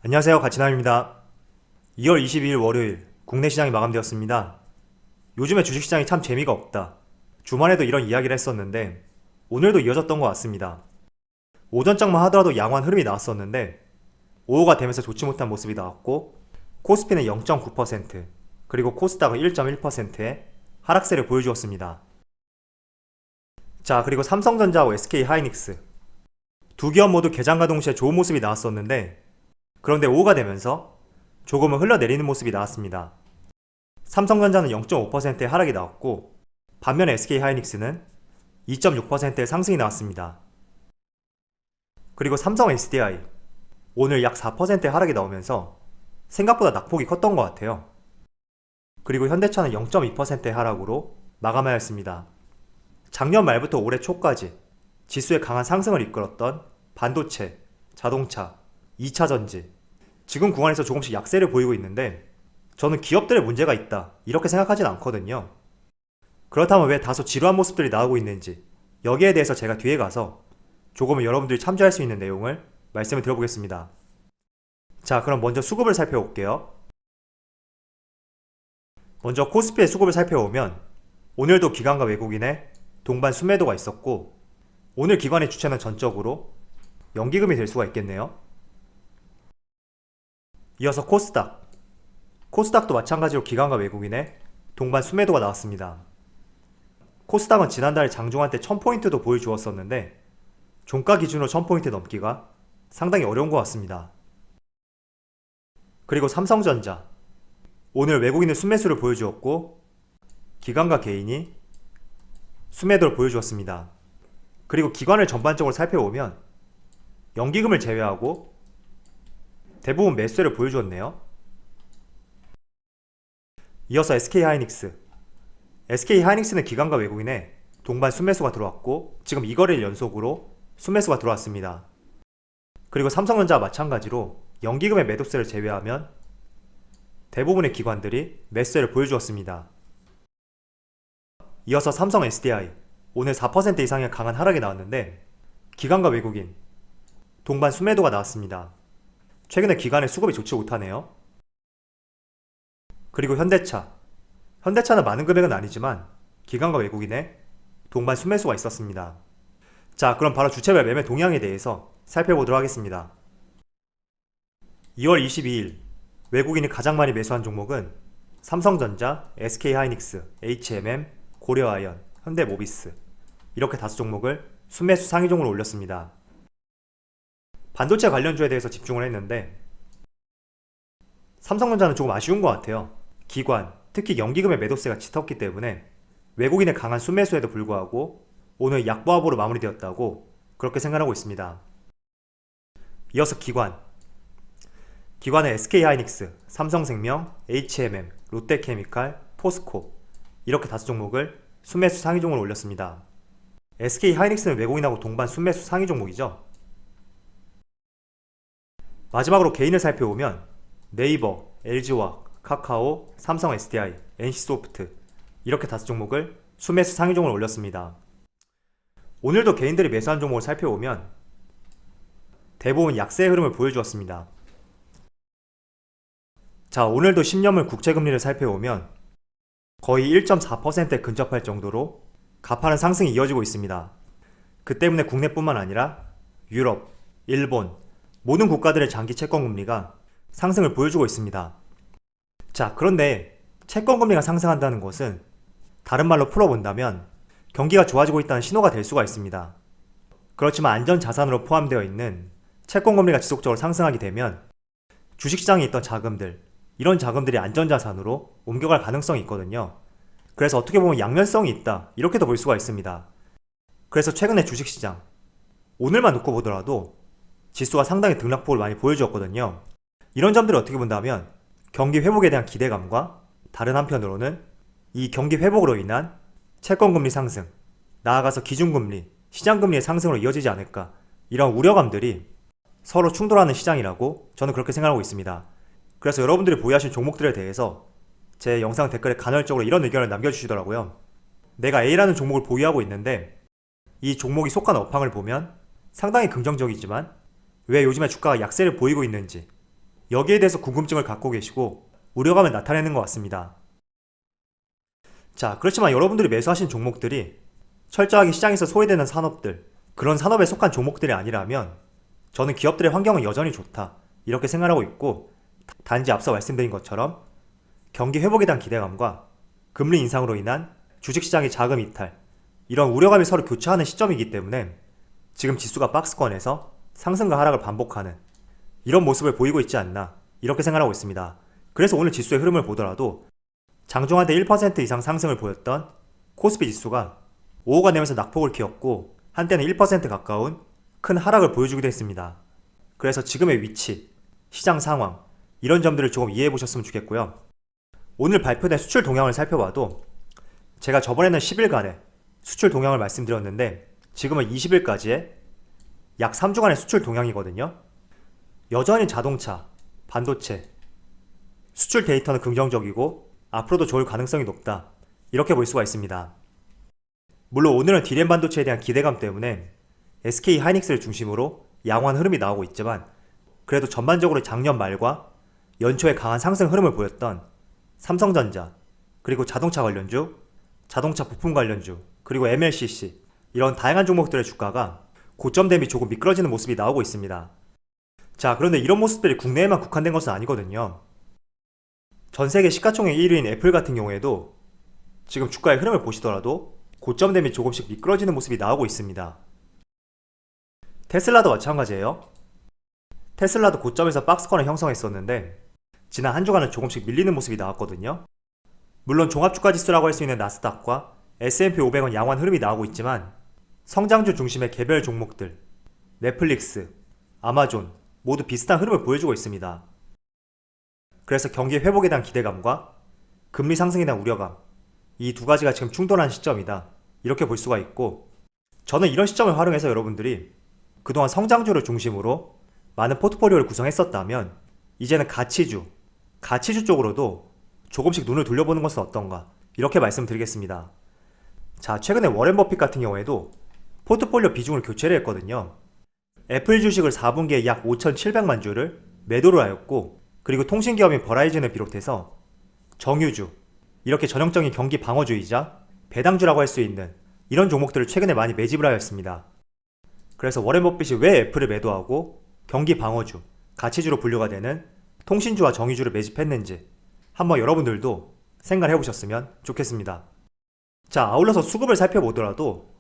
안녕하세요. 가치남입니다. 2월 22일 월요일 국내 시장이 마감되었습니다. 요즘에 주식시장이 참 재미가 없다. 주말에도 이런 이야기를 했었는데 오늘도 이어졌던 것 같습니다. 오전장만 하더라도 양호한 흐름이 나왔었는데 오후가 되면서 좋지 못한 모습이 나왔고 코스피는 0.9% 그리고 코스닥은 1.1%의 하락세를 보여주었습니다. 자, 그리고 삼성전자와 SK하이닉스 두 기업 모두 개장과 동시에 좋은 모습이 나왔었는데 그런데 오후가 되면서 조금은 흘러내리는 모습이 나왔습니다. 삼성전자는 0.5%의 하락이 나왔고 반면에 SK하이닉스는 2.6%의 상승이 나왔습니다. 그리고 삼성 SDI 오늘 약 4%의 하락이 나오면서 생각보다 낙폭이 컸던 것 같아요. 그리고 현대차는 0.2%의 하락으로 마감하였습니다. 작년 말부터 올해 초까지 지수의 강한 상승을 이끌었던 반도체, 자동차, 2차 전지 지금 구간에서 조금씩 약세를 보이고 있는데 저는 기업들의 문제가 있다 이렇게 생각하진 않거든요. 그렇다면 왜 다소 지루한 모습들이 나오고 있는지 여기에 대해서 제가 뒤에 가서 조금은 여러분들이 참조할 수 있는 내용을 말씀을 드려보겠습니다. 자, 그럼 먼저 수급을 살펴볼게요. 먼저 코스피의 수급을 살펴보면 오늘도 기관과 외국인의 동반 순매도가 있었고 오늘 기관의 주체는 전적으로 연기금이 될 수가 있겠네요. 이어서 코스닥도 마찬가지로 기관과 외국인의 동반 순매도가 나왔습니다. 코스닥은 지난달에 장중한 때 1000포인트도 보여주었었는데 종가 기준으로 1000포인트 넘기가 상당히 어려운 것 같습니다. 그리고 삼성전자 오늘 외국인의 순매수를 보여주었고 기관과 개인이 순매도를 보여주었습니다. 그리고 기관을 전반적으로 살펴보면 연기금을 제외하고 대부분 매수세를 보여주었네요. 이어서 SK하이닉스는 기관과 외국인의 동반 순매수가 들어왔고 지금 2거래일 연속으로 순매수가 들어왔습니다. 그리고 삼성전자와 마찬가지로 연기금의 매도세를 제외하면 대부분의 기관들이 매수세를 보여주었습니다. 이어서 삼성 SDI 오늘 4% 이상의 강한 하락이 나왔는데 기관과 외국인 동반 순매도가 나왔습니다. 최근에 기관의 수급이 좋지 못하네요. 그리고 현대차는 많은 금액은 아니지만 기관과 외국인의 동반 순매수가 있었습니다. 자, 그럼 바로 주체별 매매 동향에 대해서 살펴보도록 하겠습니다. 2월 22일 외국인이 가장 많이 매수한 종목은 삼성전자, SK하이닉스, HMM, 고려아연, 현대모비스 이렇게 다수 종목을 순매수 상위종으로 올렸습니다. 반도체 관련주에 대해서 집중을 했는데 삼성전자는 조금 아쉬운 것 같아요. 기관, 특히 연기금의 매도세가 짙었기 때문에 외국인의 강한 순매수에도 불구하고 오늘 약보합으로 마무리되었다고 그렇게 생각하고 있습니다. 이어서 기관의 SK하이닉스, 삼성생명, HMM, 롯데케미칼, 포스코 이렇게 다수 종목을 순매수 상위종으로 올렸습니다. SK하이닉스는 외국인하고 동반 순매수 상위 종목이죠. 마지막으로 개인을 살펴보면 네이버, LG화학, 카카오, 삼성 SDI, NC소프트 이렇게 다수 종목을 순매수 상위종으로 올렸습니다. 오늘도 개인들이 매수한 종목을 살펴보면 대부분 약세의 흐름을 보여주었습니다. 자, 오늘도 10년물 국채금리를 살펴보면 거의 1.4%에 근접할 정도로 가파른 상승이 이어지고 있습니다. 그 때문에 국내뿐만 아니라 유럽, 일본 모든 국가들의 장기 채권금리가 상승을 보여주고 있습니다. 자, 그런데 채권금리가 상승한다는 것은 다른 말로 풀어본다면 경기가 좋아지고 있다는 신호가 될 수가 있습니다. 그렇지만 안전자산으로 포함되어 있는 채권금리가 지속적으로 상승하게 되면 주식시장에 있던 자금들, 이런 자금들이 안전자산으로 옮겨갈 가능성이 있거든요. 그래서 어떻게 보면 양면성이 있다 이렇게도 볼 수가 있습니다. 그래서 최근에 주식시장 오늘만 놓고 보더라도 지수가 상당히 등락폭을 많이 보여주었거든요. 이런 점들을 어떻게 본다면 경기 회복에 대한 기대감과 다른 한편으로는 이 경기 회복으로 인한 채권금리 상승, 나아가서 기준금리, 시장금리의 상승으로 이어지지 않을까 이런 우려감들이 서로 충돌하는 시장이라고 저는 그렇게 생각하고 있습니다. 그래서 여러분들이 보유하신 종목들에 대해서 제 영상 댓글에 간헐적으로 이런 의견을 남겨주시더라고요. 내가 A라는 종목을 보유하고 있는데 이 종목이 속한 업황을 보면 상당히 긍정적이지만 왜 요즘에 주가가 약세를 보이고 있는지 여기에 대해서 궁금증을 갖고 계시고 우려감을 나타내는 것 같습니다. 자, 그렇지만 여러분들이 매수하신 종목들이 철저하게 시장에서 소외되는 산업들, 그런 산업에 속한 종목들이 아니라면 저는 기업들의 환경은 여전히 좋다, 이렇게 생각하고 있고, 단지 앞서 말씀드린 것처럼 경기 회복에 대한 기대감과 금리 인상으로 인한 주식시장의 자금 이탈, 이런 우려감이 서로 교차하는 시점이기 때문에 지금 지수가 박스권에서 상승과 하락을 반복하는 이런 모습을 보이고 있지 않나, 이렇게 생각하고 있습니다. 그래서 오늘 지수의 흐름을 보더라도 장중 한때 1% 이상 상승을 보였던 코스피 지수가 오후가 되면서 낙폭을 키웠고 한때는 1% 가까운 큰 하락을 보여주기도 했습니다. 그래서 지금의 위치, 시장 상황, 이런 점들을 조금 이해해 보셨으면 좋겠고요. 오늘 발표된 수출 동향을 살펴봐도 제가 저번에는 10일간의 수출 동향을 말씀드렸는데 지금은 20일까지의 약 3주간의 수출 동향이거든요. 여전히 자동차, 반도체, 수출 데이터는 긍정적이고 앞으로도 좋을 가능성이 높다, 이렇게 볼 수가 있습니다. 물론 오늘은 디램 반도체에 대한 기대감 때문에 SK 하이닉스를 중심으로 양호한 흐름이 나오고 있지만 그래도 전반적으로 작년 말과 연초에 강한 상승 흐름을 보였던 삼성전자, 그리고 자동차 관련주, 자동차 부품 관련주, 그리고 MLCC, 이런 다양한 종목들의 주가가 고점 대비 조금 미끄러지는 모습이 나오고 있습니다. 자, 그런데 이런 모습들이 국내에만 국한된 것은 아니거든요. 전 세계 시가총액 1위인 애플 같은 경우에도 지금 주가의 흐름을 보시더라도 고점 대비 조금씩 미끄러지는 모습이 나오고 있습니다. 테슬라도 마찬가지예요. 테슬라도 고점에서 박스권을 형성했었는데 지난 한 주간은 조금씩 밀리는 모습이 나왔거든요. 물론 종합주가지수라고 할 수 있는 나스닥과 S&P 500은 양호한 흐름이 나오고 있지만 성장주 중심의 개별 종목들, 넷플릭스, 아마존 모두 비슷한 흐름을 보여주고 있습니다. 그래서 경기 회복에 대한 기대감과 금리 상승에 대한 우려감, 이 두 가지가 지금 충돌한 시점이다, 이렇게 볼 수가 있고, 저는 이런 시점을 활용해서 여러분들이 그동안 성장주를 중심으로 많은 포트폴리오를 구성했었다면 이제는 가치주 쪽으로도 조금씩 눈을 돌려보는 것은 어떤가, 이렇게 말씀드리겠습니다. 자, 최근에 워렌 버핏 같은 경우에도 포트폴리오 비중을 교체를 했거든요. 애플 주식을 4분기에 약 5,700만 주를 매도를 하였고, 그리고 통신기업인 버라이즌을 비롯해서 정유주, 이렇게 전형적인 경기 방어주의자, 배당주라고 할 수 있는 이런 종목들을 최근에 많이 매집을 하였습니다. 그래서 워렌 버핏이 왜 애플을 매도하고 경기 방어주, 가치주로 분류가 되는 통신주와 정유주를 매집했는지 한번 여러분들도 생각을 해보셨으면 좋겠습니다. 자, 아울러서 수급을 살펴보더라도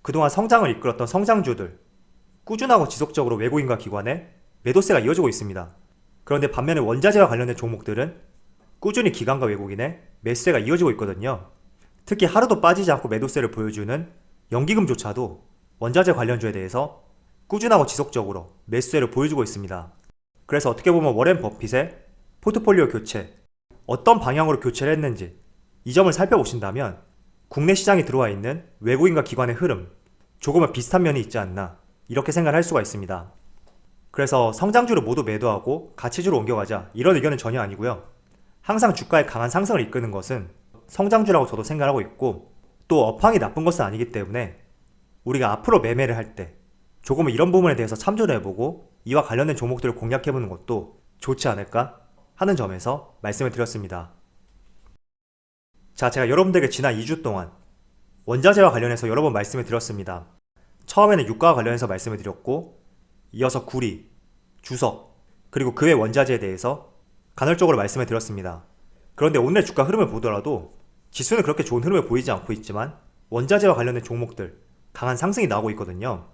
그동안 성장을 이끌었던 성장주들, 꾸준하고 지속적으로 외국인과 기관의 매도세가 이어지고 있습니다. 그런데 반면에 원자재와 관련된 종목들은 꾸준히 기관과 외국인의 매수세가 이어지고 있거든요. 특히 하루도 빠지지 않고 매도세를 보여주는 연기금조차도 원자재 관련주에 대해서 꾸준하고 지속적으로 매수세를 보여주고 있습니다. 그래서 어떻게 보면 워렌 버핏의 포트폴리오 교체, 어떤 방향으로 교체를 했는지 이 점을 살펴보신다면 국내 시장에 들어와 있는 외국인과 기관의 흐름, 조금은 비슷한 면이 있지 않나, 이렇게 생각을 할 수가 있습니다. 그래서 성장주를 모두 매도하고 가치주로 옮겨가자, 이런 의견은 전혀 아니고요. 항상 주가의 강한 상승을 이끄는 것은 성장주라고 저도 생각하고 있고, 또 업황이 나쁜 것은 아니기 때문에 우리가 앞으로 매매를 할 때 조금은 이런 부분에 대해서 참조를 해보고 이와 관련된 종목들을 공략해보는 것도 좋지 않을까 하는 점에서 말씀을 드렸습니다. 자, 제가 여러분들에게 지난 2주 동안 원자재와 관련해서 여러 번 말씀을 드렸습니다. 처음에는 유가와 관련해서 말씀을 드렸고, 이어서 구리, 주석, 그리고 그 외 원자재에 대해서 간헐적으로 말씀을 드렸습니다. 그런데 오늘의 주가 흐름을 보더라도 지수는 그렇게 좋은 흐름을 보이지 않고 있지만 원자재와 관련된 종목들 강한 상승이 나오고 있거든요.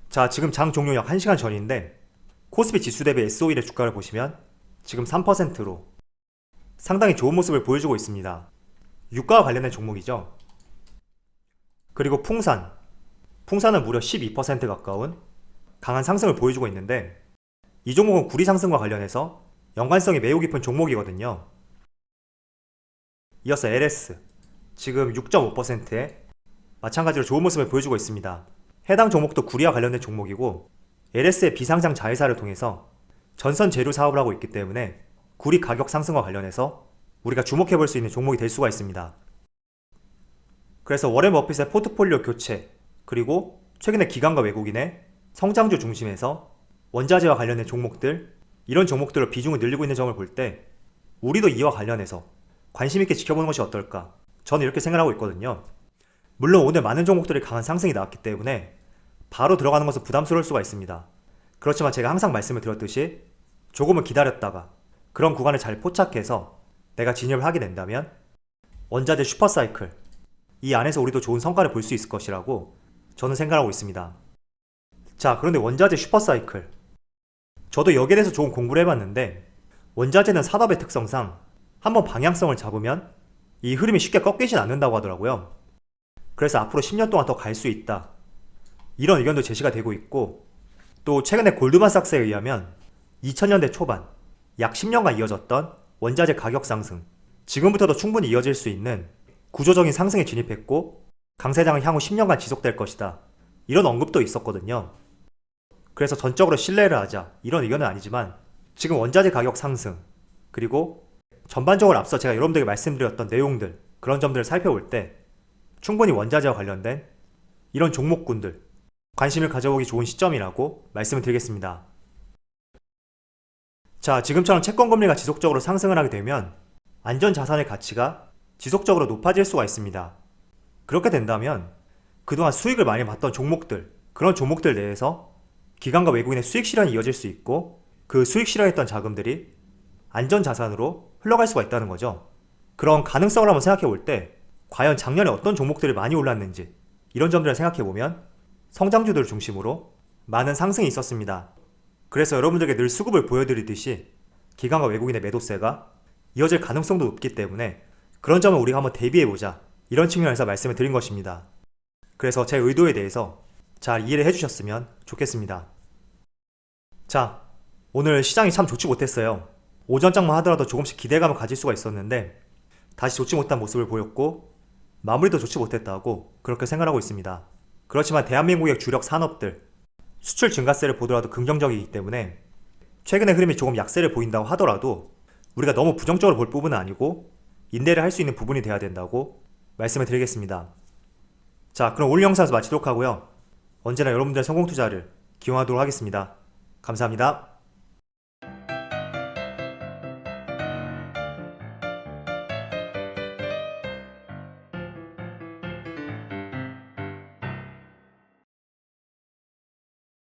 자, 지금 장 종료 약 1시간 전인데 코스피 지수 대비 S51의 주가를 보시면 지금 3%로 상당히 좋은 모습을 보여주고 있습니다. 유가와 관련된 종목이죠. 그리고 풍산은 무려 12% 가까운 강한 상승을 보여주고 있는데 이 종목은 구리 상승과 관련해서 연관성이 매우 깊은 종목이거든요. 이어서 LS, 지금 6.5%에 마찬가지로 좋은 모습을 보여주고 있습니다. 해당 종목도 구리와 관련된 종목이고 LS의 비상장 자회사를 통해서 전선 제휴 사업을 하고 있기 때문에 구리 가격 상승과 관련해서 우리가 주목해 볼 수 있는 종목이 될 수가 있습니다. 그래서 워렌 버핏의 포트폴리오 교체, 그리고 최근에 기관과 외국인의 성장주 중심에서 원자재와 관련된 종목들 이런 종목들로 비중을 늘리고 있는 점을 볼 때 우리도 이와 관련해서 관심 있게 지켜보는 것이 어떨까? 저는 이렇게 생각하고 있거든요. 물론 오늘 많은 종목들이 강한 상승이 나왔기 때문에 바로 들어가는 것은 부담스러울 수가 있습니다. 그렇지만 제가 항상 말씀을 드렸듯이 조금은 기다렸다가 그런 구간을 잘 포착해서 내가 진입을 하게 된다면 원자재 슈퍼사이클 이 안에서 우리도 좋은 성과를 볼 수 있을 것이라고 저는 생각하고 있습니다. 자, 그런데 원자재 슈퍼사이클 저도 여기에 대해서 좋은 공부를 해봤는데 원자재는 산업의 특성상 한번 방향성을 잡으면 이 흐름이 쉽게 꺾이진 않는다고 하더라고요. 그래서 앞으로 10년 동안 더 갈 수 있다. 이런 의견도 제시가 되고 있고 또 최근에 골드만삭스에 의하면 2000년대 초반 약 10년간 이어졌던 원자재 가격 상승 지금부터도 충분히 이어질 수 있는 구조적인 상승에 진입했고 강세장은 향후 10년간 지속될 것이다. 이런 언급도 있었거든요. 그래서 전적으로 신뢰를 하자 이런 의견은 아니지만 지금 원자재 가격 상승 그리고 전반적으로 앞서 제가 여러분들에게 말씀드렸던 내용들 그런 점들을 살펴볼 때 충분히 원자재와 관련된 이런 종목군들 관심을 가져보기 좋은 시점이라고 말씀을 드리겠습니다. 자, 지금처럼 채권금리가 지속적으로 상승을 하게 되면 안전자산의 가치가 지속적으로 높아질 수가 있습니다. 그렇게 된다면 그동안 수익을 많이 봤던 종목들 그런 종목들 내에서 기관과 외국인의 수익 실현이 이어질 수 있고 그 수익 실현했던 자금들이 안전자산으로 흘러갈 수가 있다는 거죠. 그런 가능성을 한번 생각해 볼 때 과연 작년에 어떤 종목들이 많이 올랐는지 이런 점들을 생각해 보면 성장주들을 중심으로 많은 상승이 있었습니다. 그래서 여러분들에게 늘 수급을 보여드리듯이 기관과 외국인의 매도세가 이어질 가능성도 높기 때문에 그런 점을 우리가 한번 대비해보자 이런 측면에서 말씀을 드린 것입니다. 그래서 제 의도에 대해서 잘 이해를 해주셨으면 좋겠습니다. 자, 오늘 시장이 참 좋지 못했어요. 오전장만 하더라도 조금씩 기대감을 가질 수가 있었는데 다시 좋지 못한 모습을 보였고 마무리도 좋지 못했다고 그렇게 생각하고 있습니다. 그렇지만 대한민국의 주력 산업들 수출 증가세를 보더라도 긍정적이기 때문에 최근의 흐름이 조금 약세를 보인다고 하더라도 우리가 너무 부정적으로 볼 부분은 아니고 인내를 할 수 있는 부분이 돼야 된다고 말씀을 드리겠습니다. 자, 그럼 오늘 영상에서 마치도록 하고요. 언제나 여러분들의 성공 투자를 기원하도록 하겠습니다. 감사합니다.